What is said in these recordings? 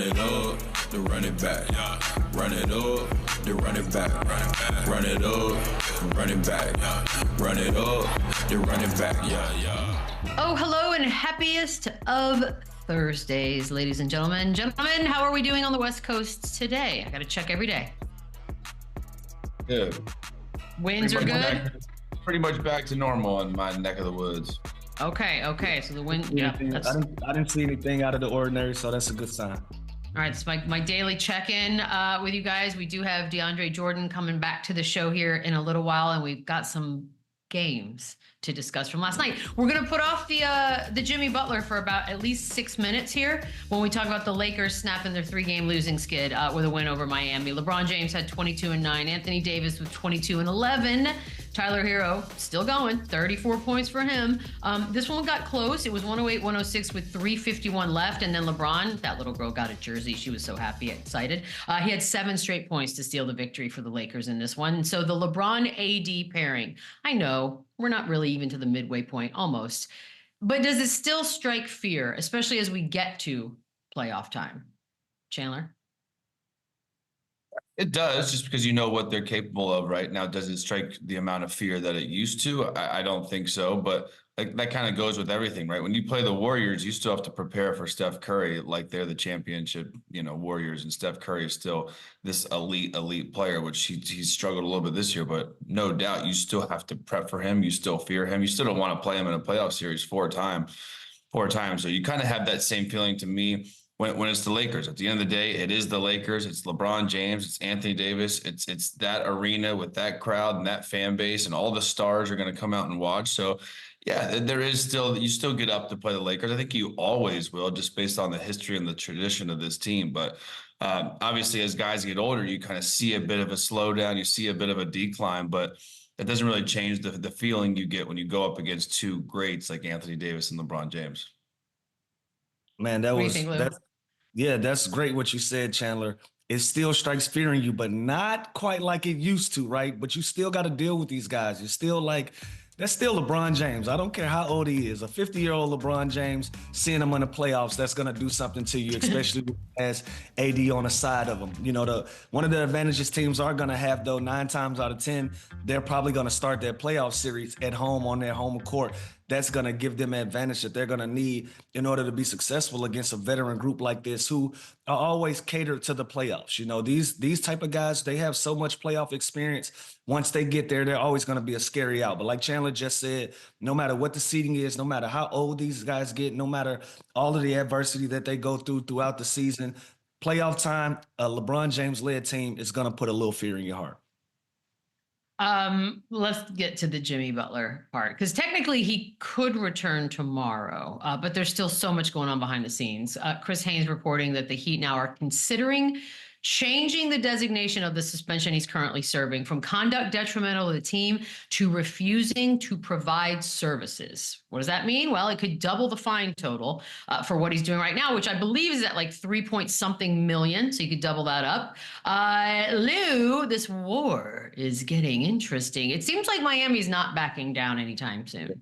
it up, then run it back. Run it up, then run it back. Run it up, run it back. Run it up, then run it back. Oh, hello and happiest of Thursdays, ladies and gentlemen. Gentlemen, how are we doing on the West Coast today? I got to check every day. Good. Winds are good? Pretty much back to normal in my neck of the woods. Okay. So the wind, yeah. I didn't see anything out of the ordinary, so that's a good sign. All right, it's my daily check-in with you guys. We do have DeAndre Jordan coming back to the show here in a little while, and we've got some games to discuss from last night. We're going to put off the Jimmy Butler for about at least 6 minutes here when we talk about the Lakers snapping their 3-game losing skid with a win over Miami. LeBron James had 22 and 9. Anthony Davis with 22 and 11. Tyler Hero still going, 34 points for him. This one got close. It was 108-106 with 3:51 left. And then LeBron, that little girl got a jersey. She was so happy, excited. He had 7 straight points to steal the victory for the Lakers in this one. So the LeBron AD pairing, I know we're not really even to the midway point, almost. But does it still strike fear, especially as we get to playoff time? Chandler? It does, just because you know what they're capable of right now. Does it strike the amount of fear that it used to? I don't think so, but like that kind of goes with everything, right? When you play the Warriors, you still have to prepare for Steph Curry like they're the championship, Warriors, and Steph Curry is still this elite player, which he's struggled a little bit this year, but no doubt you still have to prep for him. You still fear him. You still don't want to play him in a playoff series four times. So you kind of have that same feeling to me. When it's the Lakers. At the end of the day, it is the Lakers. It's LeBron James. It's Anthony Davis. It's that arena with that crowd and that fan base, and all the stars are going to come out and watch. So, yeah, you still get up to play the Lakers. I think you always will, just based on the history and the tradition of this team. But obviously, as guys get older, you kind of see a bit of a slowdown. You see a bit of a decline, but that doesn't really change the feeling you get when you go up against two greats like Anthony Davis and LeBron James. Man, that's great what you said, Chandler. It still strikes fear in you, but not quite like it used to, right? But you still got to deal with these guys. You're still that's still LeBron James. I don't care how old he is. A 50-year-old LeBron James, seeing him in the playoffs, that's going to do something to you, especially as AD on the side of him. One of the advantages teams are going to have, though, 9 times out of 10, they're probably going to start their playoff series at home on their home court. That's going to give them an advantage that they're going to need in order to be successful against a veteran group like this who are always catered to the playoffs. These type of guys, they have so much playoff experience. Once they get there, they're always going to be a scary out. But like Chandler just said, no matter what the seeding is, no matter how old these guys get, no matter all of the adversity that they go throughout the season, playoff time, a LeBron James-led team is going to put a little fear in your heart. Let's get to the Jimmy Butler part, because technically he could return tomorrow, but there's still so much going on behind the scenes. Chris Haynes reporting that the Heat now are considering changing the designation of the suspension he's currently serving from conduct detrimental to the team to refusing to provide services. What does that mean? Well, it could double the fine total for what he's doing right now, which I believe is at like 3-point-something million. So you could double that up. Lou, this war is getting interesting. It seems like Miami's not backing down anytime soon.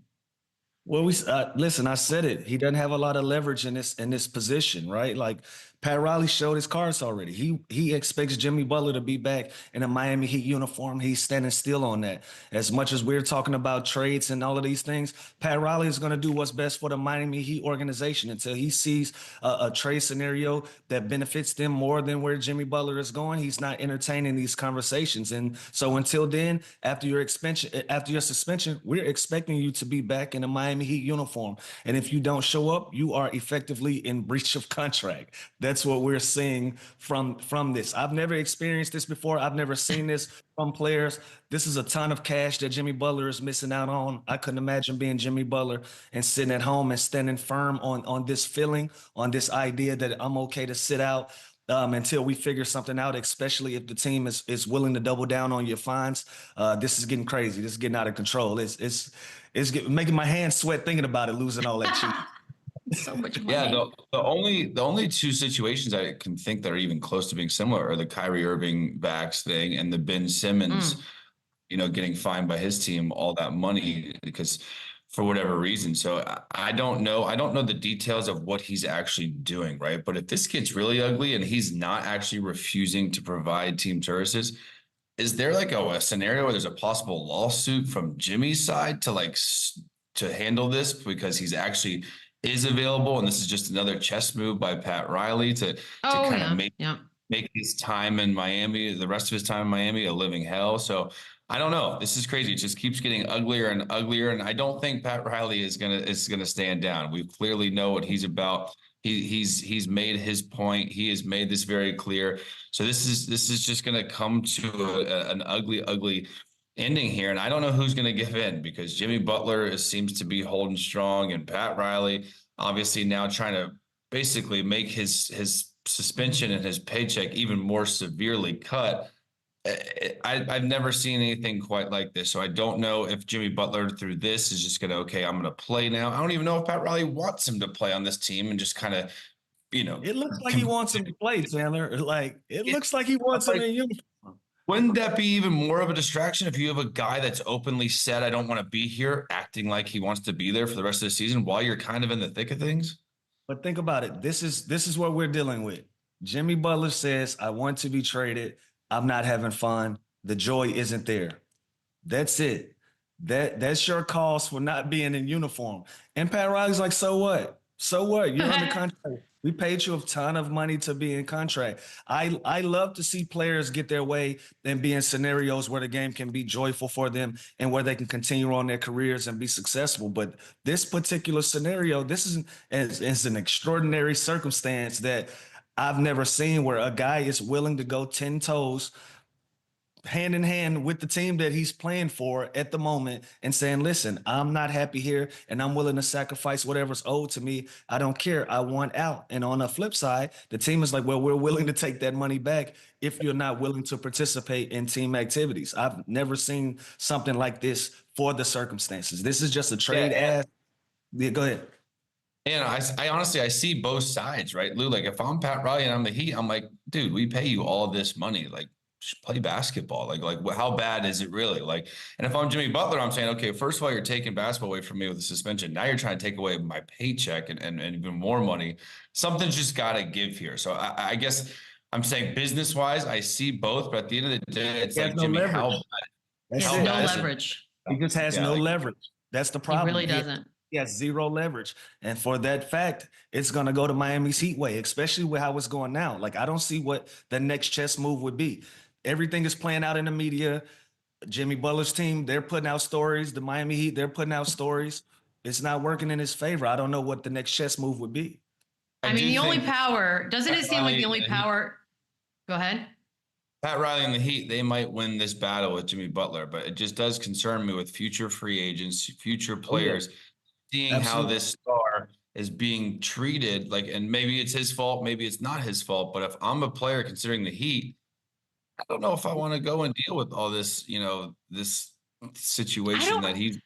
Well, listen, I said it. He doesn't have a lot of leverage in this position, right? Like Pat Riley showed his cards already. He expects Jimmy Butler to be back in a Miami Heat uniform. He's standing still on that. As much as we're talking about trades and all of these things, Pat Riley is going to do what's best for the Miami Heat organization until he sees a trade scenario that benefits them more than where Jimmy Butler is going. He's not entertaining these conversations. And so until then, after your suspension, we're expecting you to be back in a Miami Heat uniform. And if you don't show up, you are effectively in breach of contract. That's what we're seeing from this. I've never experienced this before. I've never seen this from players. This is a ton of cash that Jimmy Butler is missing out on. I couldn't imagine being Jimmy Butler and sitting at home and standing firm on this feeling, on this idea that I'm okay to sit out until we figure something out, especially if the team is willing to double down on your fines. This is getting crazy. This is getting out of control. It's making my hands sweat thinking about it, losing all that cheap. So much money. Yeah, the only two situations I can think that are even close to being similar are the Kyrie Irving backs thing and the Ben Simmons, getting fined by his team all that money. Because for whatever reason. So I don't know. I don't know the details of what he's actually doing, right? But if this gets really ugly and he's not actually refusing to provide team services, is there like a scenario where there's a possible lawsuit from Jimmy's side to like to handle this because he's actually is available, and this is just another chess move by Pat Riley to kind of make his time in Miami, the rest of his time in Miami, a living hell. So I don't know. This is crazy. It just keeps getting uglier and uglier, and I don't think Pat Riley is gonna stand down. We clearly know what he's about. He's made his point. He has made this very clear. So this is just gonna come to an ugly ending here, and I don't know who's going to give in because Jimmy Butler seems to be holding strong, and Pat Riley obviously now trying to basically make his suspension and his paycheck even more severely cut. I've never seen anything quite like this, so I don't know if Jimmy Butler through this is just going to, okay, I'm going to play now. I don't even know if Pat Riley wants him to play on this team and just kind of, you know. It looks like he wants him to play, Chandler. Like, it looks like he wants him in uniform. Wouldn't that be even more of a distraction if you have a guy that's openly said, I don't want to be here, acting like he wants to be there for the rest of the season while you're kind of in the thick of things? But think about it. This is what we're dealing with. Jimmy Butler says, I want to be traded. I'm not having fun. The joy isn't there. That's it. That's your cause for not being in uniform. And Pat Riley's like, so what? So what? You're under contract. We paid you a ton of money to be in contract. I love to see players get their way and be in scenarios where the game can be joyful for them and where they can continue on their careers and be successful. But this particular scenario, this is an extraordinary circumstance that I've never seen, where a guy is willing to go 10 toes hand in hand with the team that he's playing for at the moment and saying, listen, I'm not happy here and I'm willing to sacrifice whatever's owed to me. I don't care. I want out. And on the flip side, the team is like, well, we're willing to take that money back if you're not willing to participate in team activities. I've never seen something like this for the circumstances. This is just a trade ass. Yeah, go ahead. And I honestly, I see both sides, right, Lou? Like if I'm Pat Riley and I'm the Heat, I'm like, dude, we pay you all this money. Like, just play basketball. Like how bad is it really? Like, and if I'm Jimmy Butler, I'm saying, okay, first of all, you're taking basketball away from me with a suspension. Now you're trying to take away my paycheck and even more money. Something's just got to give here. So I guess I'm saying business wise, I see both, but at the end of the day, it's like, Jimmy, how bad? He has no leverage. He just has no leverage. That's the problem. He really doesn't. He has zero leverage. And for that fact, it's going to go to Miami's Heat way, especially with how it's going now. Like, I don't see what the next chess move would be. Everything is playing out in the media. Jimmy Butler's team, they're putting out stories. The Miami Heat, they're putting out stories. It's not working in his favor. I don't know what the next chess move would be. I mean, the only power, doesn't it seem like the only power? Go ahead. Pat Riley and the Heat, they might win this battle with Jimmy Butler, but it just does concern me with future free agents, future players, seeing how this star is being treated. Like, and maybe it's his fault, maybe it's not his fault, but if I'm a player considering the Heat, I don't know if I want to go and deal with all this, you know, this situation that he's.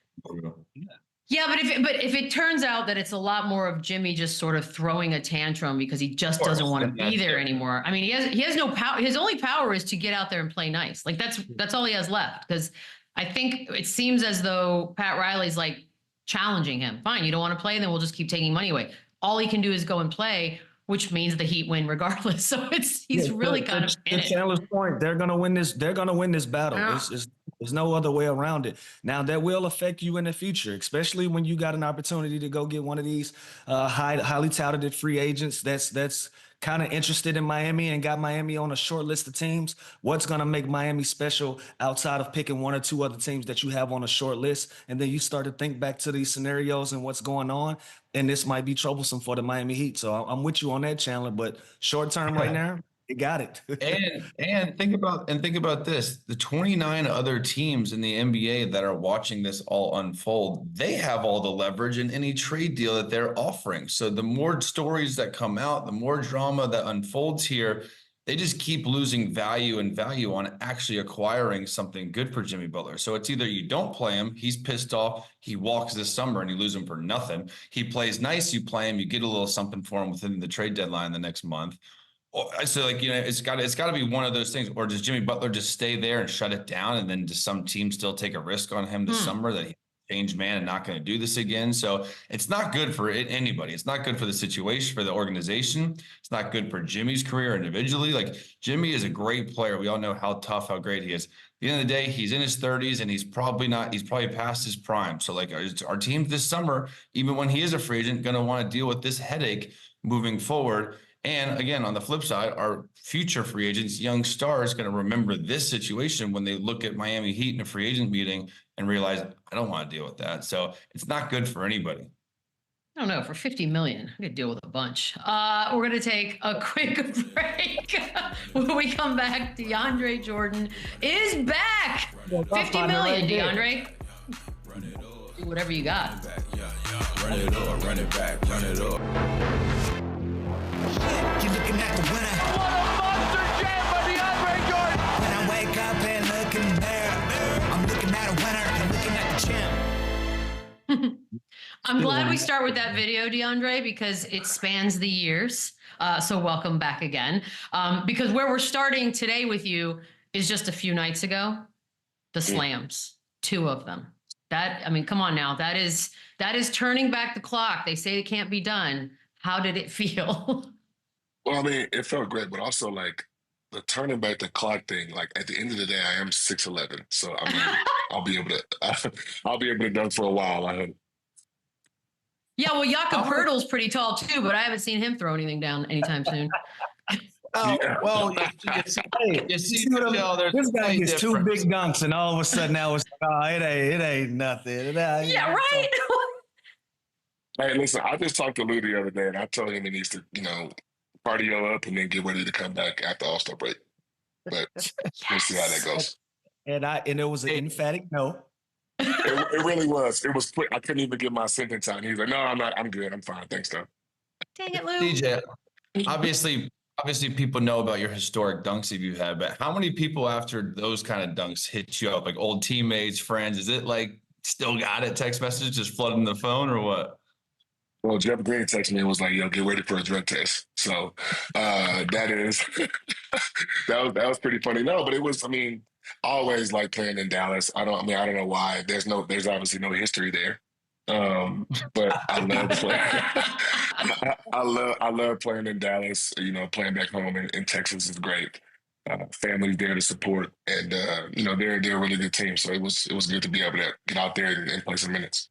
Yeah, but if it turns out that it's a lot more of Jimmy just sort of throwing a tantrum because he just doesn't want to be there anymore. I mean, he has no power. His only power is to get out there and play nice. Like that's all he has left. Because I think it seems as though Pat Riley's like challenging him. Fine, you don't want to play, then we'll just keep taking money away. All he can do is go and play, which means the Heat win regardless. So he's really kind of in it. Chandler's point, they're gonna win this. They're gonna win this battle. There's no other way around it. Now that will affect you in the future, especially when you got an opportunity to go get one of these highly touted free agents that's kind of interested in Miami and got Miami on a short list of teams. What's going to make Miami special outside of picking one or two other teams that you have on a short list? And then you start to think back to these scenarios and what's going on. And this might be troublesome for the Miami Heat. So I'm with you on that, Chandler, but short term right now, you got it. and think about this. The 29 other teams in the NBA that are watching this all unfold, they have all the leverage in any trade deal that they're offering. So the more stories that come out, the more drama that unfolds here, they just keep losing value on actually acquiring something good for Jimmy Butler. So it's either you don't play him, he's pissed off, he walks this summer and you lose him for nothing. He plays nice, you play him, you get a little something for him within the trade deadline the next month. So like, you know, it's got to be one of those things. Or does Jimmy Butler just stay there and shut it down, and then does some team still take a risk on him this summer that he changed man and not going to do this again. So it's not good for anybody. It's not good for the situation, for the organization. It's not good for Jimmy's career individually. Like, Jimmy is a great player. We all know how tough, how great he is. At the end of the day, he's in his 30s and he's probably past his prime. So like our team this summer, even when he is a free agent, going to want to deal with this headache moving forward. And again, on the flip side, our future free agents, young stars, going to remember this situation when they look at Miami Heat in a free agent meeting and realize, I don't want to deal with that. So it's not good for anybody. I don't know, for 50 million, I could deal with a bunch. We're going to take a quick break. When we come back, DeAndre Jordan is back. 50 million, DeAndre. Do whatever you got. Run it up, run it back, run it up. You're looking at the winner. What a monster jam by DeAndre Jordan! When I wake up and look in the mirror, I'm looking at a winner and looking at the champ. I'm glad we start with that video, DeAndre, because it spans the years. So welcome back again. Because where we're starting today with you is just a few nights ago, the slams, 2 of them. I mean, come on now. That is turning back the clock. They say it can't be done. How did it feel? Well, I mean, it felt great, but also like the turning back the clock thing. Like at the end of the day, I am 6'11", so I mean, I'll be able to dunk for a while. I hope. Yeah, well, Jakob Poeltl's pretty tall too, but I haven't seen him throw anything down anytime soon. Oh, well, you see this guy gets 2 big dunks, and all of a sudden now it's it ain't nothing. Yeah, right. Hey, listen, I just talked to Lou the other day, and I told him he needs to, cardio up and then get ready to come back after All-Star break. But we'll see how that goes. And it was an emphatic no. It really was. It was quick. I couldn't even get my sentence out. And he was like, "No, I'm not. I'm good. I'm fine. Thanks, though." Dang it, Lou. DJ, obviously people know about your historic dunks that you've had, but how many people after those kind of dunks hit you up, like old teammates, friends? Is it like still got it? Text message just flooding the phone or what? Well, Jeff Green texted me and was like, "Yo, get ready for a drug test." So that was pretty funny. No, but it was. I mean, always like playing in Dallas. I don't know why. There's obviously no history there. But I love playing. I love playing in Dallas. Playing back home in Texas is great. Family's there to support, and they're a really good team. So it was good to be able to get out there and play some minutes.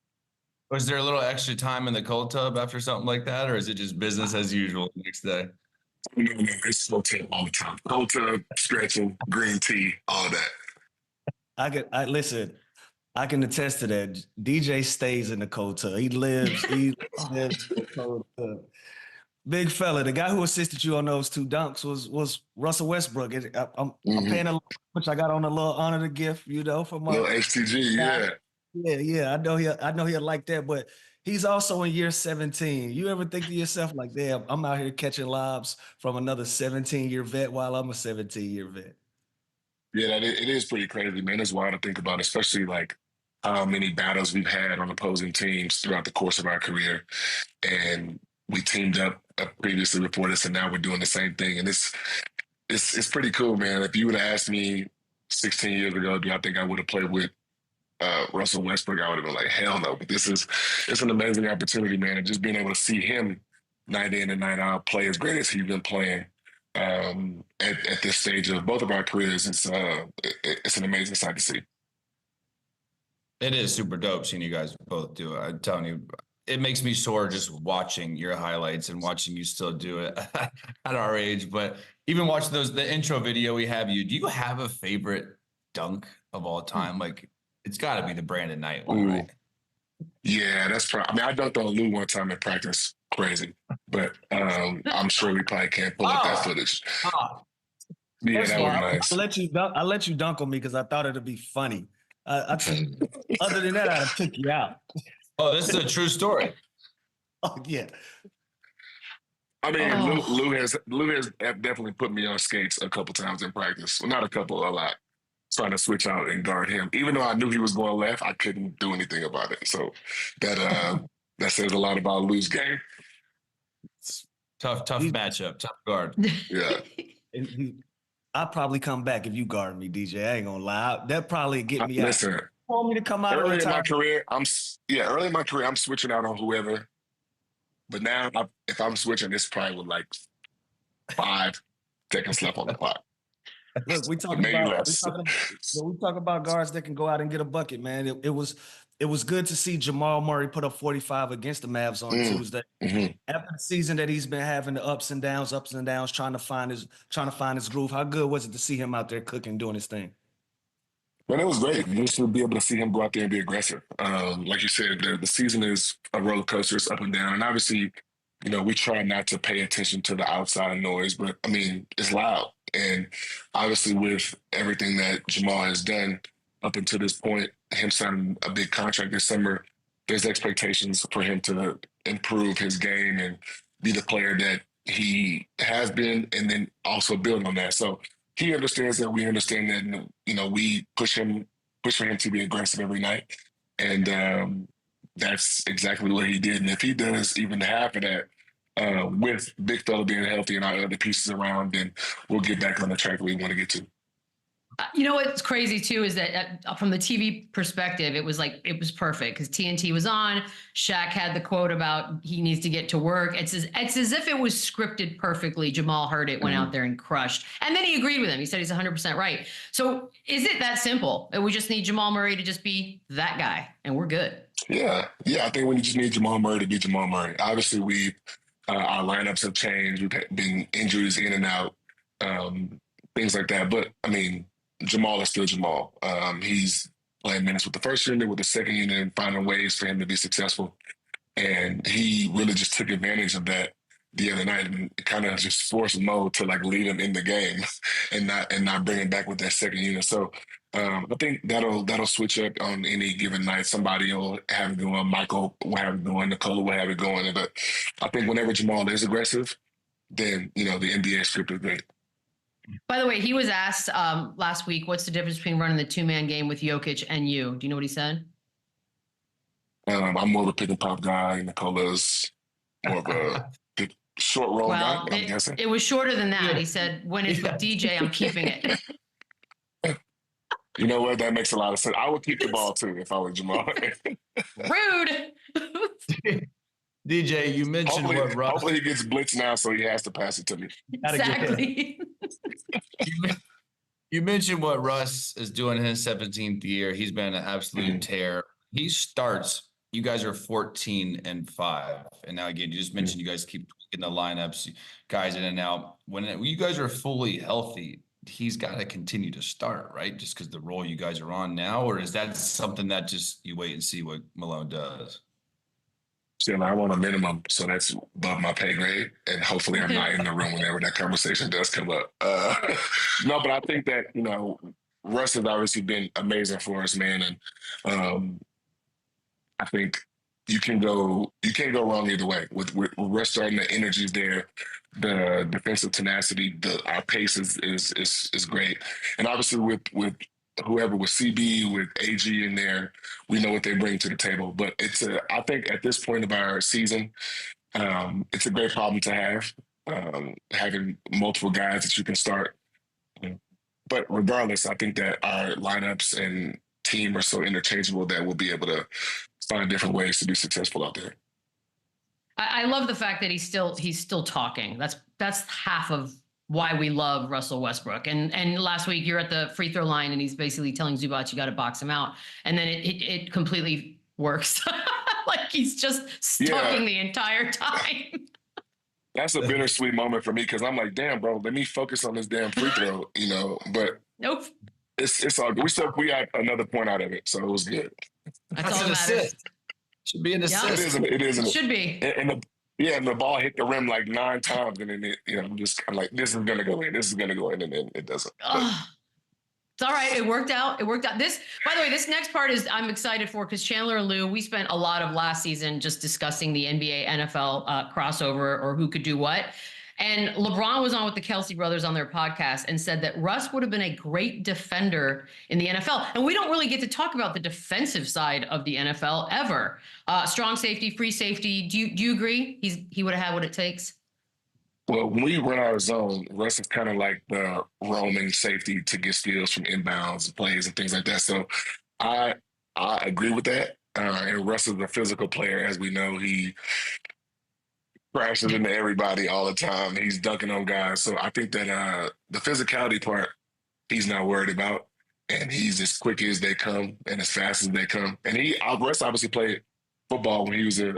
Was there a little extra time in the cold tub after something like that, or is it just business as usual the next day? No, it's slow tip all the time. Cold tub, stretching, green tea, all that. I can attest to that. DJ stays in the cold tub. He lives in the cold tub. Big fella, the guy who assisted you on those 2 dunks was Russell Westbrook. I'm paying a little, which I got on a little honor to gift, for my little HTG, yeah. Yeah. I know he'll like that, but he's also in year 17. You ever think to yourself like, damn, I'm out here catching lobs from another 17-year vet while I'm a 17-year vet? Yeah, it is pretty crazy, man. It's wild to think about, especially like how many battles we've had on opposing teams throughout the course of our career. And we teamed up previously before this, and now we're doing the same thing. And it's pretty cool, man. If you would have asked me 16 years ago, do I think I would have played with Russell Westbrook, I would have been like, hell no. But it's an amazing opportunity, man. And just being able to see him night in and night out play as great as he's been playing at this stage of both of our careers, it's an amazing sight to see. It is super dope seeing you guys both do it. I'm telling you, it makes me sore just watching your highlights and watching you still do it at our age. But even watching the intro video we have you, do you have a favorite dunk of all time? Like, it's got to be the Brandon Knight one, right? Yeah, that's probably. I mean, I dunked on Lou one time in practice. Crazy. But I'm sure we probably can't pull up that footage. Yeah, that was nice. I let you dunk on me because I thought it'd be funny. Other than that, I'd have took you out. Oh, this is a true story. Oh, yeah. I mean, Lou has definitely put me on skates a couple times in practice. Well, not a couple, a lot. Trying to switch out and guard him. Even though I knew he was going left, I couldn't do anything about it. So that says a lot about Lou's game. Tough matchup, tough guard. Yeah. I'll probably come back if you guard me, DJ. I ain't gonna lie. That probably get me Listen, want me to come out and Early in my retire. career, I'm switching out on whoever. But now, if I'm switching, it's probably with like 5 seconds left on the clock. Look, we talk Maybe about less. we talk about guards that can go out and get a bucket, man. It was good to see Jamal Murray put up 45 against the Mavs on Tuesday. After the season that he's been having the ups and downs, trying to find his groove. How good was it to see him out there cooking, doing his thing? Man, it was great just to be able to see him go out there and be aggressive. Like you said, the season is a roller coaster. It's up and down. And obviously, we try not to pay attention to the outside noise, but I mean, it's loud. And obviously with everything that Jamal has done up until this point, him signing a big contract this summer, there's expectations for him to improve his game and be the player that he has been, and then also build on that. So he understands that. We understand that. We push for him to be aggressive every night, and that's exactly what he did. And if he does even half of that, with Big Fella being healthy and our other pieces around, then we'll get back on the track we want to get to. What's crazy too is that from the TV perspective, it was perfect because TNT was on. Shaq had the quote about he needs to get to work. It's as if it was scripted perfectly. Jamal heard it, went out there and crushed, and then he agreed with him. He said he's 100% right. So is it that simple? We just need Jamal Murray to just be that guy, and we're good. Yeah. I think we just need Jamal Murray to be Jamal Murray. Obviously, our lineups have changed. We've been injuries in and out, things like that. But I mean, Jamal is still Jamal. He's playing minutes with the first unit, with the second unit, and finding ways for him to be successful. And he really just took advantage of that the other night and kind of just forced Mo to like lead him in the game and not bring him back with that second unit. So I think that'll switch up on any given night. Somebody will have it going. Michael will have it going. NIKOLA will have it going. But I think whenever Jamal is aggressive, then the NBA script is great. By the way, he was asked last week, what's the difference between running the 2-man game with Jokic and you? Do you know what he said? I'm more of a pick and pop guy. NIKOLA's more of a short roll guy, I'm guessing. It was shorter than that. He said, when it's with DJ, I'm keeping it. You know what? That makes a lot of sense. I would keep the ball too if I was Jamal. Rude. DJ, you mentioned hopefully he gets blitzed now, so he has to pass it to me. Exactly. You mentioned what Russ is doing in his 17th year. He's been an absolute tear. He starts. You guys are 14-5, and now again, you just mentioned you guys keep tweaking the lineups, guys in and out. When you guys are fully healthy, he's got to continue to start, right? Just because the role you guys are on now, or is that something that just you wait and see what Malone does? Still, I want a minimum, so that's above my pay grade, and hopefully I'm not in the room whenever that conversation does come up. No, but I think that Russ has obviously been amazing for us, man, and I think you can't go wrong either way. With Russ starting, the energy's there, the defensive tenacity, our pace is great, and obviously with whoever, with CB, with AG in there, we know what they bring to the table. But I think at this point of our season, it's a great problem to have, having multiple guys that you can start. But regardless, I think that our lineups and team are so interchangeable that we'll be able to find different ways to be successful out there. I love the fact that he's still talking. That's half of why we love Russell Westbrook. And last week you're at the free throw line and he's basically telling Zubac you got to box him out. And then it completely works. Like he's just talking the entire time. That's a bittersweet moment for me because I'm like, damn, bro, let me focus on this damn free throw, but nope. It's all good. We got another point out of it, so it was good. That's all that matters. Should be an assist. It is. It should be. And the ball hit the rim like 9 times, and then I'm just kind of like, this is gonna go in, and then it doesn't. It's all right. It worked out. This, by the way, this next part is I'm excited for because Chandler and Lou, we spent a lot of last season just discussing the NBA NFL crossover or who could do what. And LeBron was on with the Kelsey brothers on their podcast and said that Russ would have been a great defender in the NFL. And we don't really get to talk about the defensive side of the NFL ever. Strong safety, free safety. Do you agree? He would have had what it takes? Well, when we run our zone, Russ is kind of like the roaming safety to get steals from inbounds, plays, and things like that. So I I agree with that. And Russ is a physical player, as we know. He crashes into everybody all the time. He's dunking on guys. So I think that the physicality part, he's not worried about. And he's as quick as they come and as fast as they come. And Russ obviously played football when he was a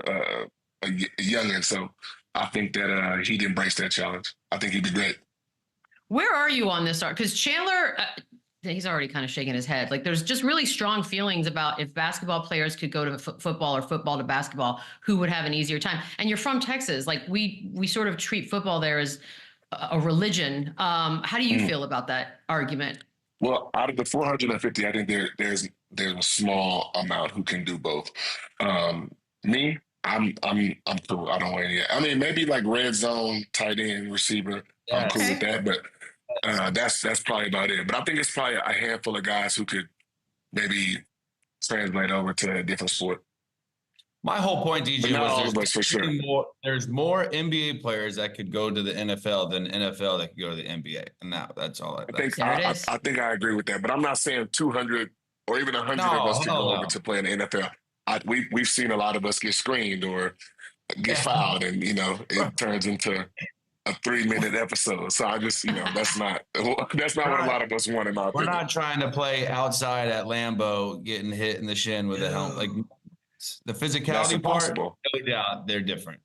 youngin'. So I think that he'd embrace that challenge. I think he'd be great. Where are you on this? Because Chandler, he's already kind of shaking his head. Like, there's just really strong feelings about if basketball players could go to football or football to basketball, who would have an easier time. And you're from Texas. Like, we sort of treat football there as a religion. How do you feel about that argument? Well, out of the 450, I think there's a small amount who can do both. Me, I'm cool. I don't want any. I mean, maybe like red zone, tight end, receiver. Yes. I'm cool with that, but that's probably about it. But I think it's probably a handful of guys who could maybe translate over to a different sport. My whole point, DJ, was for sure. There's more NBA players that could go to the NFL than NFL that could go to the NBA, and that's all. I think I agree with that, but I'm not saying 200 or even 100 of us could go over to play in the NFL. We've seen a lot of us get screened or get fouled, and it turns into a 3-minute episode. So I just, that's not what a lot of us want in my opinion. We're not trying to play outside at Lambeau, getting hit in the shin with a helmet. Like, the physicality part, yeah, they're different.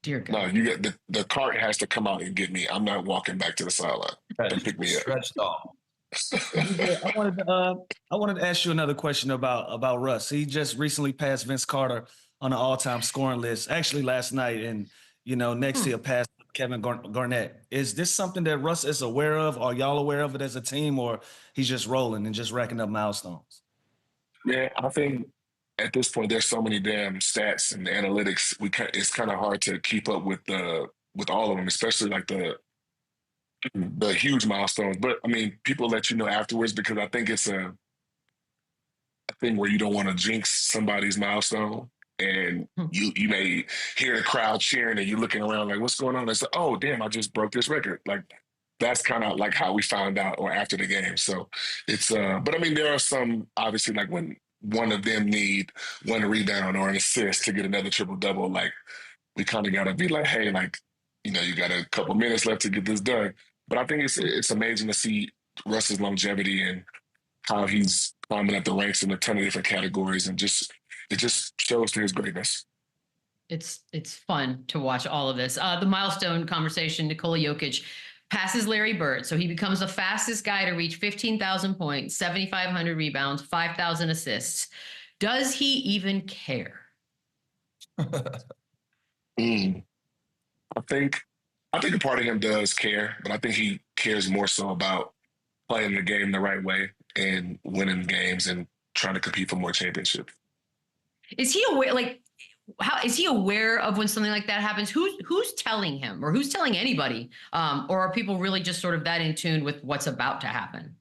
Dear God. No, you get the cart has to come out and get me. I'm not walking back to the sideline and pick me up. Stretched off. I wanted to ask you another question about Russ. He just recently passed Vince Carter on the all-time scoring list, actually last night, and next he'll pass Kevin Garnett. Is this something that Russ is aware of? Are y'all aware of it as a team, or he's just rolling and just racking up milestones? Yeah, I think at this point there's so many damn stats and analytics. It's kind of hard to keep up with all of them, especially like the huge milestones. But I mean, people let you know afterwards, because I think it's a thing where you don't want to jinx somebody's milestone. And you may hear the crowd cheering and you're looking around like, what's going on? It's like, oh, damn, I just broke this record. Like, that's kind of like how we found out or after the game. So it's, but I mean, there are some, obviously, like when one of them need one rebound or an assist to get another triple-double, like, we kind of got to be like, hey, like, you got a couple minutes left to get this done. But I think it's amazing to see Russ's longevity and how he's climbing up the ranks in a ton of different categories, and it just shows to his greatness. It's fun to watch all of this. The milestone conversation, Nikola Jokic passes Larry Bird. So he becomes the fastest guy to reach 15,000 points, 7,500 rebounds, 5,000 assists. Does he even care? I think a part of him does care, but I think he cares more so about playing the game the right way and winning games and trying to compete for more championships. Is he aware? Like, how is he aware of when something like that happens? Who's telling him, or who's telling anybody? Or are people really just sort of that in tune with what's about to happen?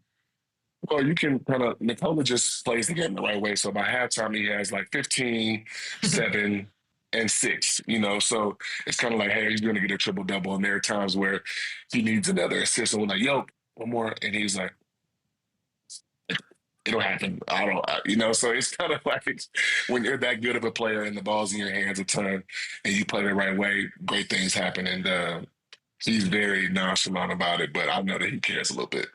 Well, you can kind of, Nikola just plays the game the right way. So by halftime, he has like 15, 7, and 6, so it's kind of like, hey, he's going to get a triple-double. And there are times where he needs another assist, and we're like, yo, one more. And he's like, it'll happen. So it's kind of like when you're that good of a player and the ball's in your hands a ton and you play the right way, great things happen. And he's very nonchalant about it, but I know that he cares a little bit.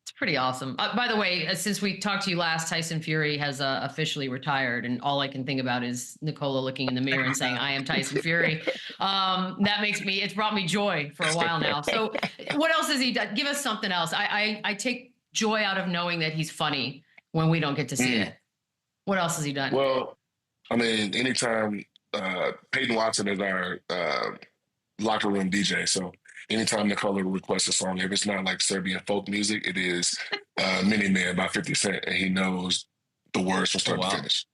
It's pretty awesome. By the way, since we talked to you last, Tyson Fury has officially retired, and all I can think about is Nikola looking in the mirror and saying, I am Tyson Fury. It's brought me joy for a while now. So what else has he done? Give us something else. I take joy out of knowing that he's funny when we don't get to see it. What else has he done? Well, I mean, anytime Peyton Watson is our locker room DJ, so anytime Nikola requests a song, if it's not like Serbian folk music, it is Mini Man by 50 Cent, and he knows the words from start to finish.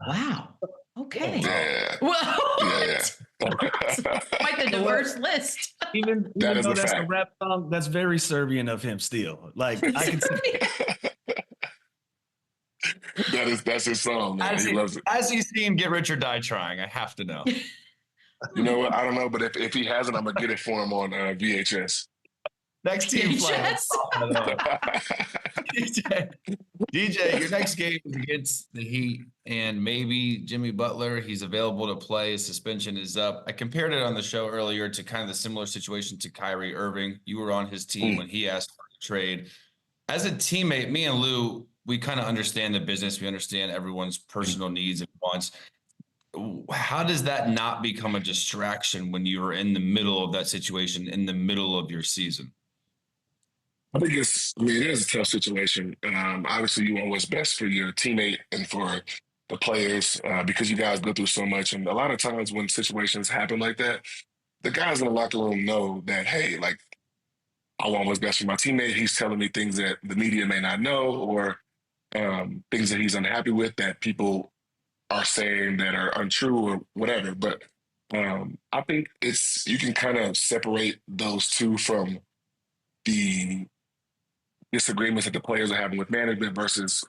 Wow. Okay. Yeah. Well, yeah. quite the diverse list. Even That is though a that's fact. a rap song, that's very Serbian of him still. Like, I can see. That's his song, man. He loves it. Has he seen Get Rich or Die Trying? I have to know. You know what? I don't know, but if he hasn't, I'm gonna get it for him on VHS. Next team flight. Yes. DJ, your next game is against the Heat, and maybe Jimmy Butler. He's available to play. His suspension is up. I compared it on the show earlier to kind of the similar situation to Kyrie Irving. You were on his team when he asked for a trade. As a teammate, me and Lou, we kind of understand the business. We understand everyone's personal needs and wants. How does that not become a distraction when you are in the middle of that situation, in the middle of your season? I think it is a tough situation. Obviously, you want what's best for your teammate and for the players because you guys go through so much. And a lot of times when situations happen like that, the guys in the locker room know that, hey, like, I want what's best for my teammate. He's telling me things that the media may not know or things that he's unhappy with that people are saying that are untrue or whatever. But I think you can kind of separate those two from the disagreements that the players are having with management versus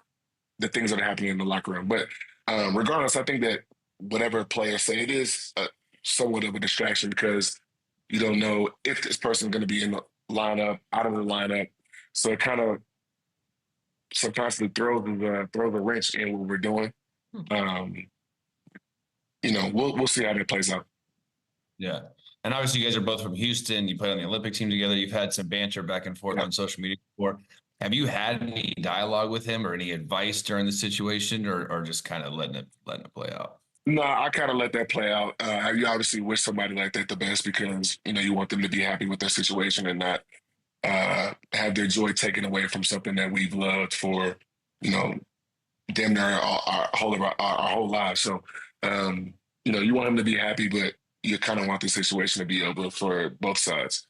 the things that are happening in the locker room. But regardless, I think that whatever players say, it is somewhat of a distraction because you don't know if this person is going to be in the lineup, out of the lineup. So it kind of sometimes throws the wrench in what we're doing. We'll see how that plays out. Yeah. And obviously you guys are both from Houston. You played on the Olympic team together. You've had some banter back and forth on social media before. Have you had any dialogue with him or any advice during the situation or just kind of letting it play out? No, I kind of let that play out. You obviously wish somebody like that the best because, you want them to be happy with their situation and not have their joy taken away from something that we've loved for, damn near our whole lives. So, you want him to be happy, but you kind of want the situation to be over for both sides.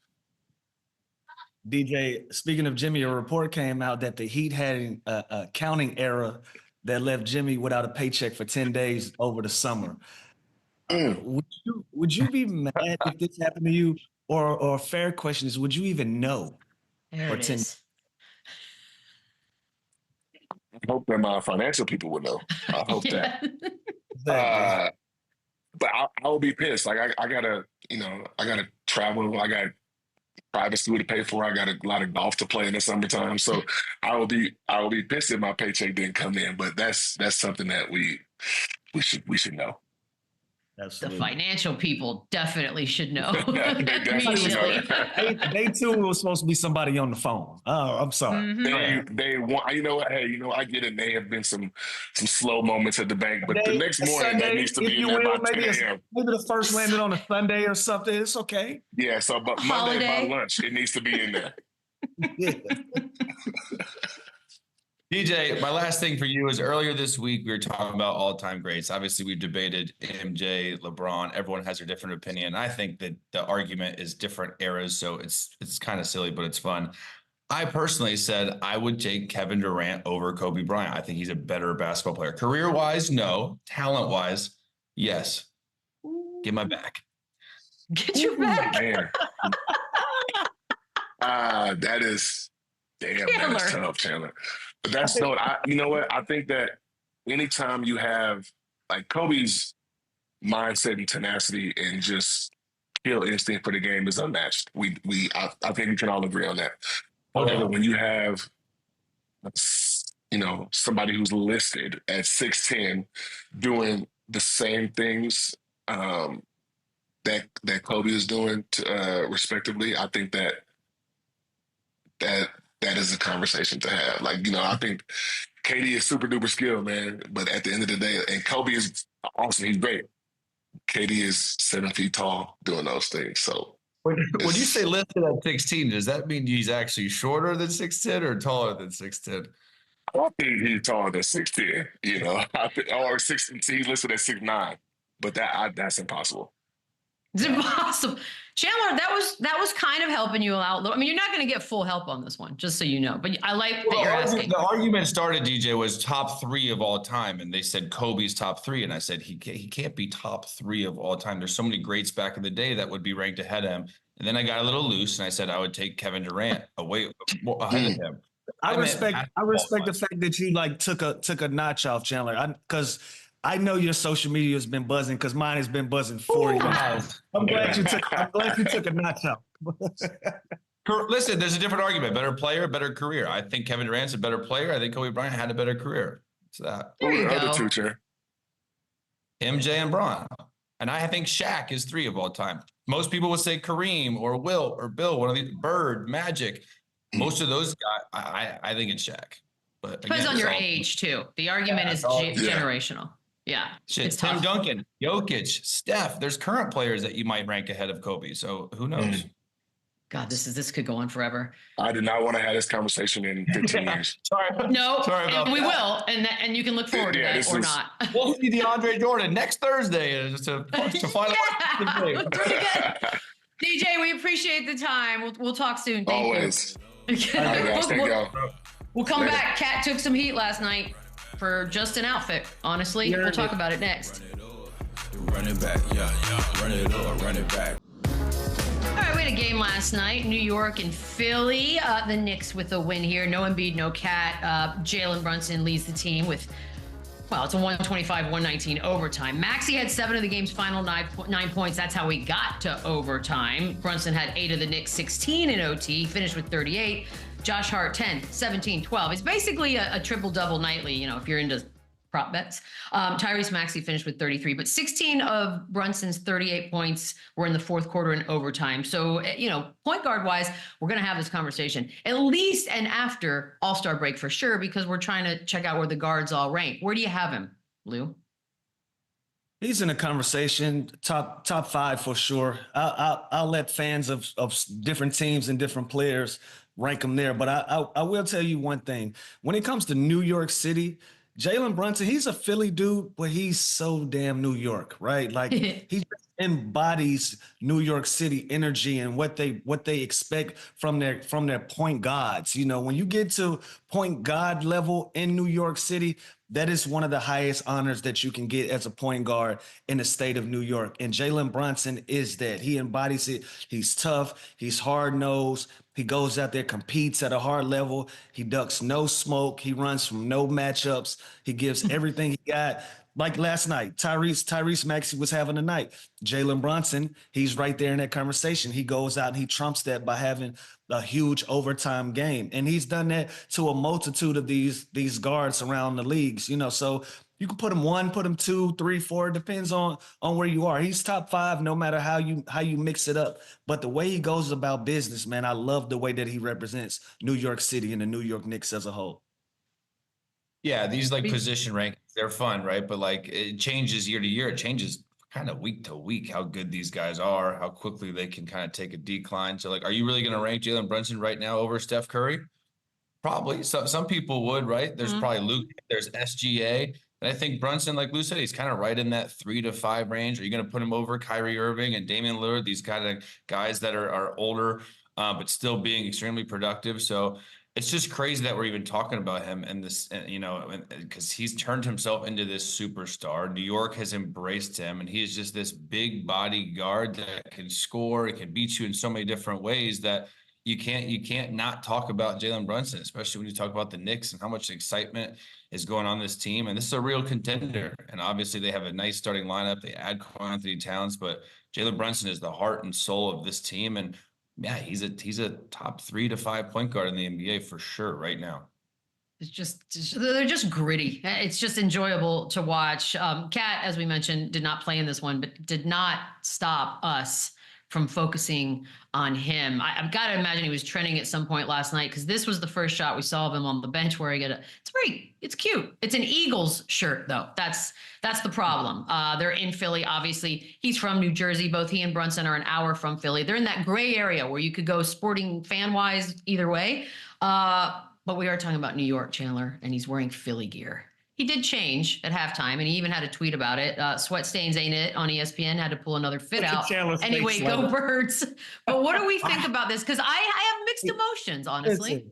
DJ, speaking of Jimmy, a report came out that the Heat had a counting error that left Jimmy without a paycheck for 10 days over the summer. Would you be mad if this happened to you? Or a fair question is, would you even know? There it is. I hope that my financial people would know. I hope that. But I'll be pissed. Like I gotta travel. I got private school to pay for. I got a lot of golf to play in the summertime. So I will be pissed if my paycheck didn't come in. But that's something that we should know. Absolutely. The financial people definitely should know. They definitely know. They too was supposed to be somebody on the phone. Oh, I'm sorry. Mm-hmm. They want. What? Hey, I get it. May have been some slow moments at the bank, but the next morning that needs to be in there by 10 a.m. Maybe the first landed on a Sunday or something. It's okay. Yeah. So, but Monday by lunch, it needs to be in there. Yeah. DJ, my last thing for you is earlier this week, we were talking about all-time greats. Obviously, we've debated MJ, LeBron. Everyone has their different opinion. I think that the argument is different eras, so it's kind of silly, but it's fun. I personally said I would take Kevin Durant over Kobe Bryant. I think he's a better basketball player. Career-wise, no. Talent-wise, yes. Get my back. Get your back. Man. That is tough, Chandler. But that's you know what? I think that anytime you have like Kobe's mindset and tenacity and just kill instinct for the game is unmatched. I think we can all agree on that. However, when you have somebody who's listed at 6'10", doing the same things that Kobe is doing respectively, I think that is a conversation to have. Like, I think KD is super duper skilled, man. But at the end of the day, and Kobe is awesome. He's great. KD is 7 feet tall doing those things. So when you say listed at 16, does that mean he's actually shorter than 6'10" or taller than 6'10"? I think he's taller than 6'10", or 6'10", he's listed at 6'9". But that's impossible. It's impossible. Chandler, that was kind of helping you out. I mean, you're not going to get full help on this one, just so you know. But I like that you're asking. The argument started, DJ, was top 3 of all time, and they said Kobe's top 3, and I said he can't be top 3 of all time. There's so many greats back in the day that would be ranked ahead of him. And then I got a little loose, and I said I would take Kevin Durant ahead of him. I respect the fact that you took a notch off, Chandler, because I know your social media has been buzzing because mine has been buzzing for you. I'm glad you took a notch off. Listen, there's a different argument. Better player, better career. I think Kevin Durant's a better player. I think Kobe Bryant had a better career. It's that. There you Who are the go. other two, Chair? MJ and Bron. And I think Shaq is 3 of all time. Most people would say Kareem or Wilt or Bill, one of these, Bird, Magic. Most of those guys, I think it's Shaq. But Depends again, on your age too. The argument is generational. Yeah. Shit, It's Tim tough. Duncan, Jokic, Steph. There's current players that you might rank ahead of Kobe. So who knows? God, this could go on forever. I did not want to have this conversation in 15 years. Sorry. No, Sorry about and we that. will, and you can look forward to Yeah, that this or is- not. We'll see DeAndre Jordan next Thursday to find Yeah, out. pretty good. DJ, we appreciate the time. We'll talk soon. Thank Always. you. All right, guys. Thank y'all. We'll come Later. back. Kat took some heat last night for just an outfit. Honestly, we'll talk about it next. Run it back, yeah. Run it up, run it back. All right, we had a game last night, New York and Philly. The Knicks with a win here. No Embiid, no Cat. Jalen Brunson leads the team with, well, it's a 125-119 overtime. Maxey had 7 of the game's final 9 points. That's how we got to overtime. Brunson had 8 of the Knicks' 16 in OT, finished with 38. Josh Hart, 10, 17, 12. It's basically a triple-double nightly, you know, if you're into prop bets. Tyrese Maxey finished with 33, but 16 of Brunson's 38 points were in the fourth quarter in overtime. So, you know, point guard wise, we're going to have this conversation at least and after All-Star break for sure, because we're trying to check out where the guards all rank. Where do you have him, Lou? He's in a conversation, top 5 for sure. I'll let fans of different teams and different players rank him there. But I will tell you one thing. When it comes to New York City, Jalen Brunson, he's a Philly dude, but he's so damn New York, right? Like he just embodies New York City energy and what they expect from their point guards. You know, when you get to point guard level in New York City, that is one of the highest honors that you can get as a point guard in the state of New York. And Jalen Brunson is that. He embodies it. He's tough. He's hard-nosed. He goes out there, competes at a hard level. He ducks no smoke. He runs from no matchups. He gives everything he got. Like last night, Tyrese Maxey was having a night. Jalen Brunson, he's right there in that conversation. He goes out and he trumps that by having a huge overtime game. And he's done that to a multitude of these guards around the leagues, you know. So you can put him 1, put him 2, 3, 4. It depends on where you are. He's top 5 no matter how you mix it up. But the way he goes about business, man, I love the way that he represents New York City and the New York Knicks as a whole. Yeah, these like position rankings, they're fun, right? But like it changes year to year. It changes kind of week to week how good these guys are, how quickly they can kind of take a decline. So like, are you really going to rank Jalen Brunson right now over Steph Curry? Probably. Some people would, right? There's probably Luke, there's SGA. And I think Brunson, like Lou said, he's kind of right in that 3 to 5 range. Are you going to put him over Kyrie Irving and Damian Lillard, these kind of guys that are older, but still being extremely productive? So it's just crazy that we're even talking about him and this, you know, because he's turned himself into this superstar. New York has embraced him, and he is just this big body guard that can score. It can beat you in so many different ways that you can't not talk about Jalen Brunson, especially when you talk about the Knicks and how much excitement is going on this team. And this is a real contender. And obviously they have a nice starting lineup. They add Anthony Towns, but Jalen Brunson is the heart and soul of this team. And yeah, he's a top 3 to 5 point guard in the NBA for sure right now. It's they're just gritty. It's just enjoyable to watch. Kat, as we mentioned, did not play in this one, but did not stop us from focusing on him. I've got to imagine he was trending at some point last night, because this was the first shot we saw of him on the bench where it's cute. It's an Eagles shirt though. That's the problem. They're in Philly. Obviously he's from New Jersey. Both he and Brunson are an hour from Philly. They're in that gray area where you could go sporting fan wise either way. But we are talking about New York, Chandler, and he's wearing Philly gear. He did change at halftime, and he even had a tweet about it. Sweat stains ain't it on ESPN, had to pull another fit out. Anyway, go Birds. But what do we think about this? Because I have mixed emotions, honestly.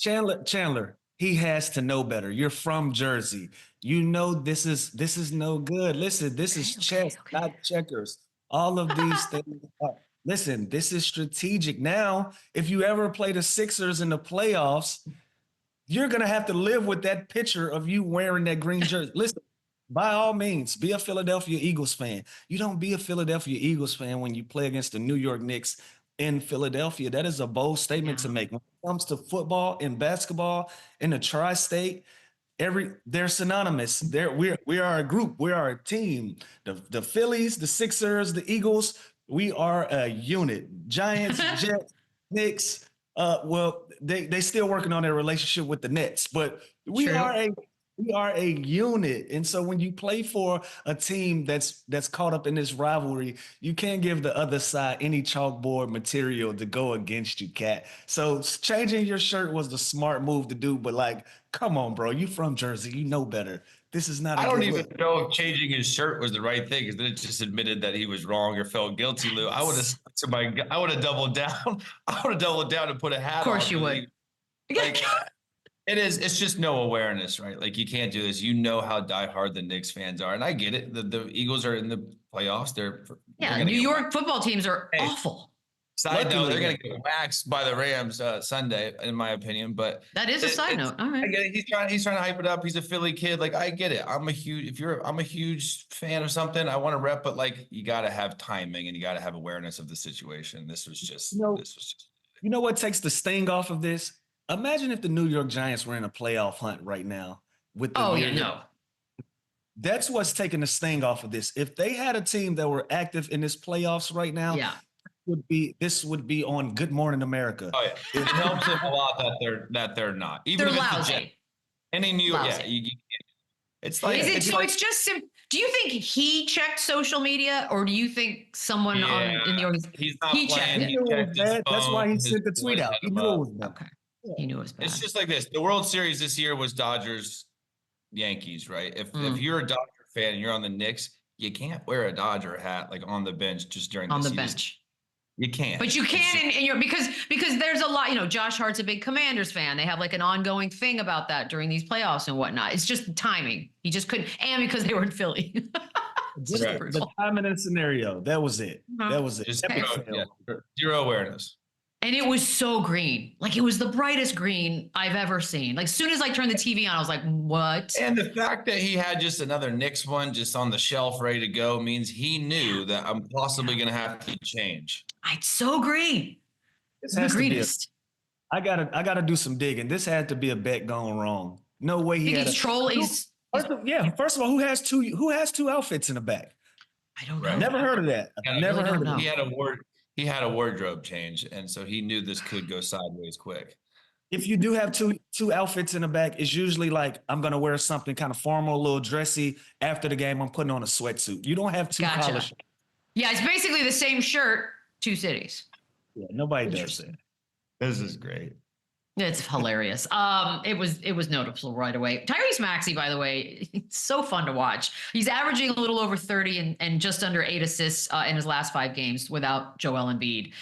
Listen, Chandler, he has to know better. You're from Jersey. You know this is no good. Listen, this is chess, not checkers. All of these things. Listen, this is strategic. Now, if you ever play the Sixers in the playoffs, you're going to have to live with that picture of you wearing that green jersey. Listen, by all means, be a Philadelphia Eagles fan. You don't be a Philadelphia Eagles fan when you play against the New York Knicks in Philadelphia. That is a bold statement to make. When it comes to football and basketball in the tri-state, they're synonymous. We are a group. We are a team. The Phillies, the Sixers, the Eagles, we are a unit. Giants, Jets, Knicks. Well, they still working on their relationship with the Nets, but we are a unit. And so when you play for a team that's caught up in this rivalry, you can't give the other side any chalkboard material to go against you, Cat. So changing your shirt was the smart move to do, but like, come on, bro, you from Jersey, you know better. This is not. I don't even know if changing his shirt was the right thing, because then it just admitted that he was wrong or felt guilty. Lou, I would have doubled down. I would have doubled down and put a hat on. Of course you would. Like, it's just no awareness, right? Like, you can't do this. You know how diehard the Knicks fans are, and I get it. The Eagles are in the playoffs. They're New York football teams are awful. Side note, they're going to get waxed by the Rams Sunday, in my opinion. But that is a side note. All right. I get it. He's trying to hype it up. He's a Philly kid. Like, I get it. I'm a huge fan of something. I want to rep, but like, you got to have timing and you got to have awareness of the situation. This was just. You know what takes the sting off of this? Imagine if the New York Giants were in a playoff hunt right now with the That's what's taking the sting off of this. If they had a team that were active in this playoffs right now, this would be on Good Morning America. Oh yeah, it helps them a lot that they're not. Even they're if lousy. Any New York, it's like it's just. Do you think he checked social media, or do you think someone in the organization? He's not playing. That's why he sent the tweet out. He knew it was bad. Okay. He knew it was bad. It's just like this. The World Series this year was Dodgers, Yankees, right? If you're a Dodger fan and you're on the Knicks, you can't wear a Dodger hat like on the bench just during the season. Bench. You can't. But you can in your because there's a lot, Josh Hart's a big Commanders fan. They have like an ongoing thing about that during these playoffs and whatnot. It's just timing. He just couldn't, and because they were in Philly. The timing and scenario. That was it. That was it. Just zero awareness. And it was so green. Like, it was the brightest green I've ever seen. Like, as soon as I turned the TV on, I was like, what? And the fact that he had just another Knicks one just on the shelf ready to go means he knew that I'm possibly going to have to change. It's so green. It's the greenest. I gotta do some digging. This had to be a bet gone wrong. No way he had First of all, who has two outfits in the back? I don't know. Never heard of that. Never heard of that. He had a wardrobe change, and so he knew this could go sideways quick. If you do have two outfits in the back, it's usually like, I'm going to wear something kind of formal, a little dressy. After the game, I'm putting on a sweatsuit. You don't have two colors. Yeah, it's basically the same shirt, two cities. Yeah, nobody does that. This is great. It's hilarious. It was noticeable right away. Tyrese Maxey, by the way, it's so fun to watch. He's averaging a little over 30 and just under 8 assists in his last 5 games without Joel Embiid.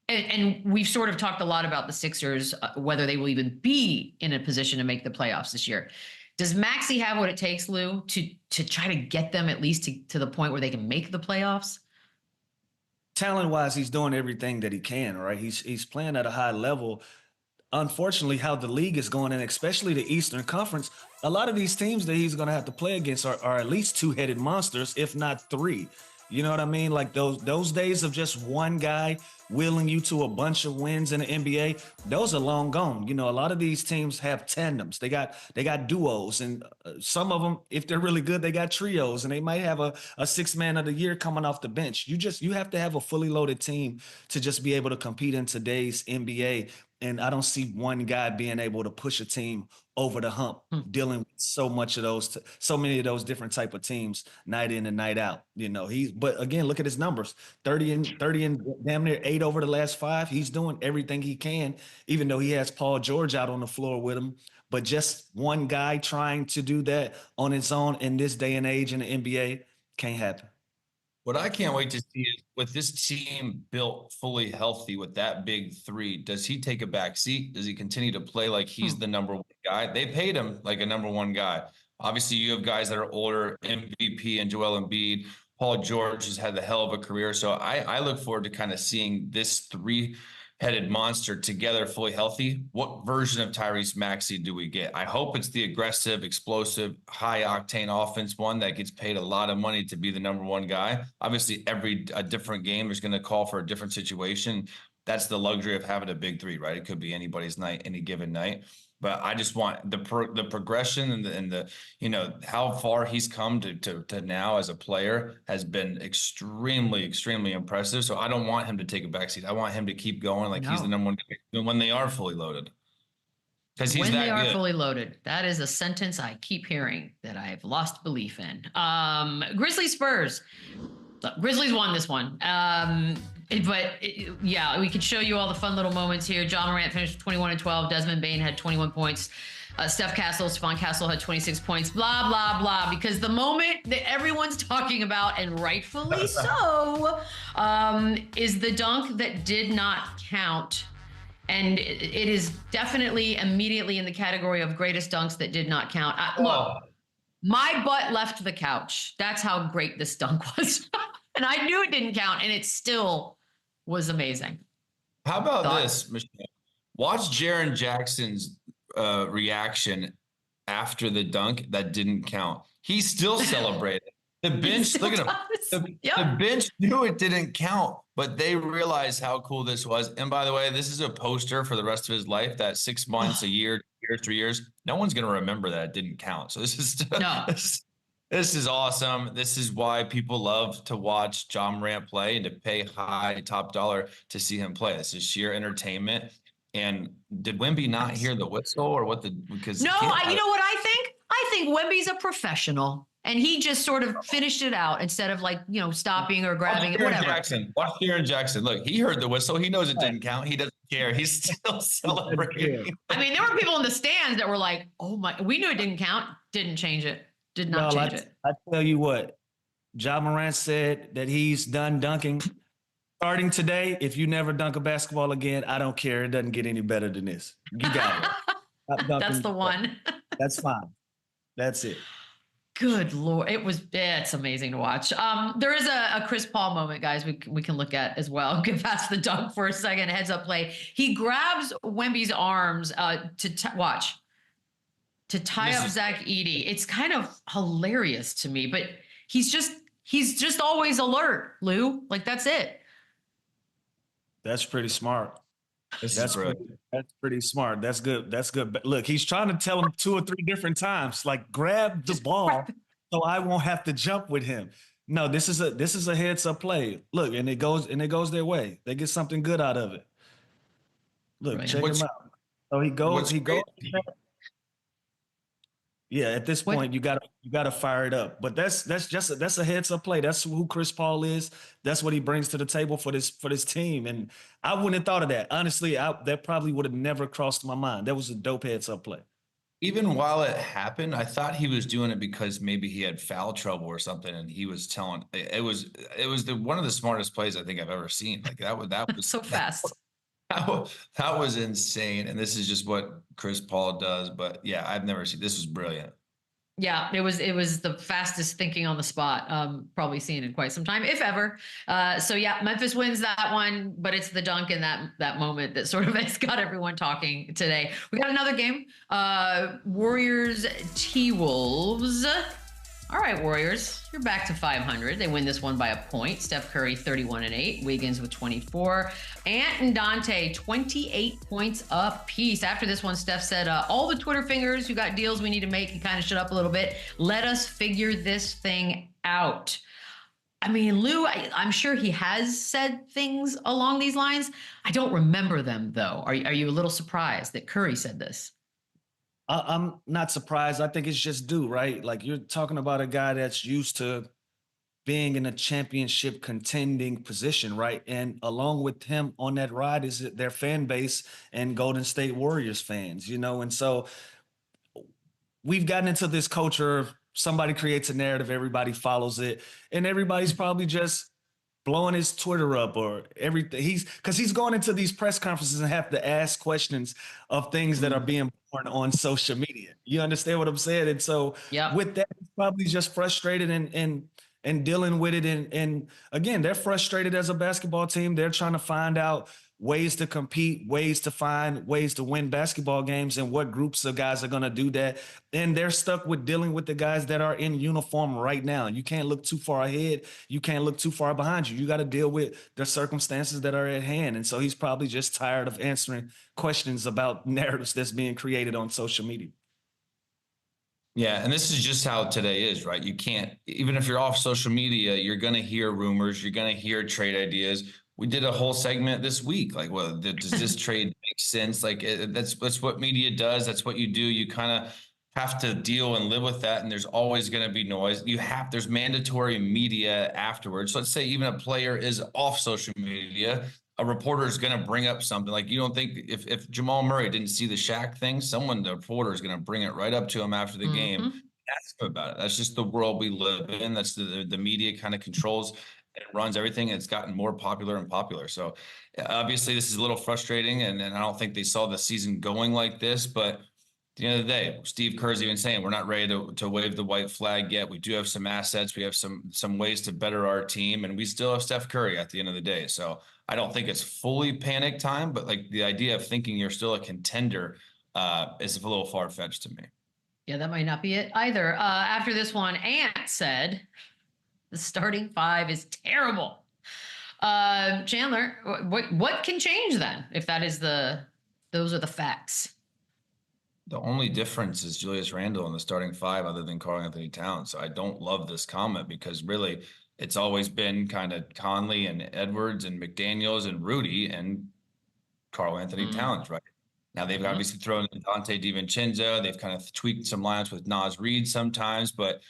And we've sort of talked a lot about the Sixers, whether they will even be in a position to make the playoffs this year. Does Maxey have what it takes, Lou, to try to get them at least to the point where they can make the playoffs? Talent-wise, he's doing everything that he can, right? He's playing at a high level. Unfortunately, how the league is going, and especially the Eastern Conference, a lot of these teams that he's going to have to play against are at least two-headed monsters, if not 3. You know what I mean? Like those days of just one guy wheeling you to a bunch of wins in the NBA, those are long gone. A lot of these teams have tandems. They got duos, and some of them, if they're really good, they got trios, and they might have a 6-man of the year coming off the bench. You have to have a fully loaded team to just be able to compete in today's NBA. And I don't see one guy being able to push a team over the hump, dealing with so many of those different type of teams night in and night out. But again, look at his numbers: 30 and damn near 8 over the last 5. He's doing everything he can, even though he has Paul George out on the floor with him. But just one guy trying to do that on his own in this day and age in the NBA can't happen. What I can't wait to see is, with this team built fully healthy with that big 3, does he take a back seat? Does he continue to play like he's the number 1 guy? They paid him like a number 1 guy. Obviously, you have guys that are older, MVP and Joel Embiid. Paul George has had the hell of a career. So I look forward to kind of seeing this 3-headed monster together fully healthy. What version of Tyrese Maxey do we get? I hope it's the aggressive, explosive, high-octane offense one that gets paid a lot of money to be the number 1 guy. Obviously, a different game is going to call for a different situation, that's the luxury of having a big three, right? It could be anybody's night, any given night. But I just want the progression and the you know, how far he's come to now as a player has been extremely, extremely impressive. So I don't want him to take a backseat. I want him to keep going like he's the number one pick when they are fully loaded. Because he's when that they are good. fully loaded. That is a sentence I keep hearing that I have lost belief in. Grizzlies Spurs. Grizzlies won this one. Yeah, we could show you all the fun little moments here. John Morant finished 21 and 12. Desmond Bane had 21 points. Stephon Castle had 26 points, blah, blah, blah. Because the moment that everyone's talking about, and rightfully so, is the dunk that did not count. And it is definitely immediately in the category of greatest dunks that did not count. Look, my butt left the couch. That's how great this dunk was. And I knew it didn't count, and it still was amazing. How about this, Michelle? Watch Jaren Jackson's reaction after the dunk that didn't count. He still celebrated. The bench, look at him. The bench knew it didn't count, but they realized how cool this was. And by the way, this is a poster for the rest of his life, that 6 months, a year, 3 years, no one's going to remember that it didn't count. So this is this is awesome. This is why people love to watch John Morant play and to pay high top dollar to see him play. This is sheer entertainment. And did Wemby not hear the whistle or what because no, you know what I think? I think Wemby's a professional. And he just sort of finished it out instead of like, you know, stopping or grabbing it, whatever. Watch Jaren Jackson. Look, he heard the whistle. He knows it didn't count. He doesn't care. He's still celebrating. I mean, there were people in the stands that were like, oh my, we knew it didn't count. Didn't change it. Did not change it. I tell you what, John Morant said that he's done dunking. Starting today, if you never dunk a basketball again, I don't care. It doesn't get any better than this. You got it. That's the one. That's fine. That's it. Good Lord. It's amazing to watch. There is a Chris Paul moment, guys, we can look at as well. Get past the dunk for a second, heads up play. He grabs Wemby's arms to tie up Zach Edey. It's kind of hilarious to me, but he's just always alert, Lou. Like, that's it. That's pretty smart. That's pretty smart. That's good. That's good. But look, he's trying to tell him 2 or 3 different times, like, grab the ball so I won't have to jump with him. No, this is a heads up play. Look, and it goes their way. They get something good out of it. Look, check him out. So he goes. Yeah, at this point, you gotta fire it up. But that's a heads up play. That's who Chris Paul is. That's what he brings to the table for this team. And I wouldn't have thought of that. Honestly, that probably would have never crossed my mind. That was a dope heads up play. Even while it happened, I thought he was doing it because maybe he had foul trouble or something, and he was telling. It was one of the smartest plays I think I've ever seen. Like that was so fast. That was insane. And this is just what Chris Paul does. But yeah, I've never seen this. Was brilliant. Yeah, it was the fastest thinking on the spot, probably seen in quite some time, if ever. So yeah, Memphis wins that one, but it's the dunk in that moment that sort of has got everyone talking today. We got another game. Warriors T-Wolves. All right, Warriors, you're back to 500. They win this one by a point. Steph Curry, 31-8. Wiggins with 24. Ant and Dante, 28 points apiece. After this one, Steph said, all the Twitter fingers who got deals we need to make can kind of shut up a little bit. Let us figure this thing out. I mean, Lou, I'm sure he has said things along these lines. I don't remember them, though. Are you a little surprised that Curry said this? I'm not surprised. I think it's just due, right? Like, you're talking about a guy that's used to being in a championship contending position, right? And along with him on that ride is their fan base and Golden State Warriors fans, you know? And so we've gotten into this culture of somebody creates a narrative, everybody follows it, and everybody's probably just blowing his Twitter up or everything. Because he's going into these press conferences and have to ask questions of things that are being born on social media. You understand what I'm saying? And so with that, he's probably just frustrated and dealing with it. And again, they're frustrated as a basketball team. They're trying to find out ways to compete, ways to find ways to win basketball games, and what groups of guys are going to do that. And they're stuck with dealing with the guys that are in uniform right now. You can't look too far ahead. You can't look too far behind you. You got to deal with the circumstances that are at hand. And so he's probably just tired of answering questions about narratives that's being created on social media. Yeah, and this is just how today is, right? You can't, even if you're off social media, you're going to hear rumors, you're going to hear trade ideas. We did a whole segment this week, like, well, does this trade make sense? Like, that's what media does. That's what you do. You kind of have to deal and live with that, and there's always going to be noise. There's mandatory media afterwards. So let's say even a player is off social media, a reporter is going to bring up something. Like, you don't think if Jamal Murray didn't see the Shaq thing, the reporter is going to bring it right up to him after the game, ask him about it. That's just the world we live in. That's the media kind of controls and runs everything. And it's gotten more popular and popular. So obviously this is a little frustrating, and I don't think they saw the season going like this, but at the end of the day, Steve Kerr's even saying we're not ready to wave the white flag yet. We do have some assets. We have some ways to better our team, and we still have Steph Curry at the end of the day. So I don't think it's fully panic time, but like the idea of thinking you're still a contender is a little far-fetched to me. Yeah, that might not be it either. After this one, Ant said the starting five is terrible. Chandler, what can change then if that is those are the facts? The only difference is Julius Randle in the starting five other than Karl Anthony Towns. So I don't love this comment because really it's always been kind of Conley and Edwards and McDaniels and Rudy and Karl Anthony Towns, right? Now they've obviously thrown in Dante DiVincenzo. They've kind of tweaked some lineups with Naz Reid sometimes, but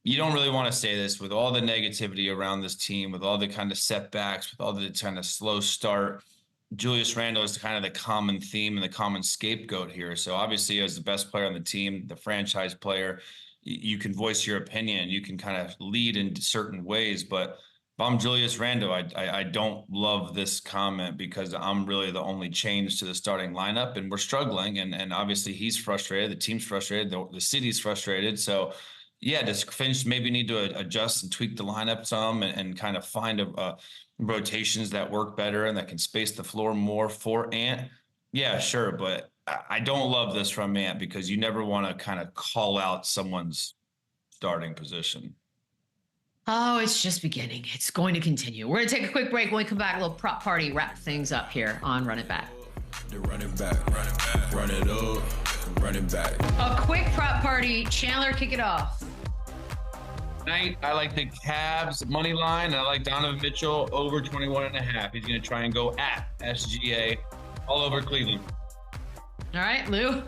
you don't really want to say this with all the negativity around this team, with all the kind of setbacks, with all the kind of slow start. Julius Randle is kind of the common theme and the common scapegoat here. So obviously as the best player on the team, the franchise player, you can voice your opinion. You can kind of lead in certain ways. But if I'm Julius Randle, I don't love this comment because I'm really the only change to the starting lineup. And we're struggling. And obviously he's frustrated. The team's frustrated. The city's frustrated. So yeah, does Finch maybe need to adjust and tweak the lineup some and kind of find rotations that work better and that can space the floor more for Ant? Yeah, sure. But I don't love this from Ant because you never want to kind of call out someone's starting position. Oh, it's just beginning. It's going to continue. We're going to take a quick break. When we come back, a little prop party, wrap things up here on Run It Back. Run it back, run it up, run it back. A quick prop party. Chandler, kick it off. Tonight, I like the Cavs money line. I like Donovan Mitchell over 21.5. He's going to try and go at SGA all over Cleveland. All right, Lou.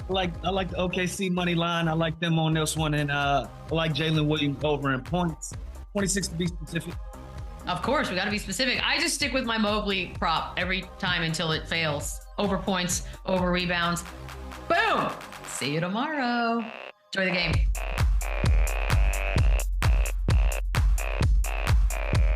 I like the OKC money line. I like them on this one, and I like Jalen Williams over in points. 26 to be specific. Of course, we got to be specific. I just stick with my Mobley prop every time until it fails. Over points, over rebounds. Boom! See you tomorrow. Enjoy the game.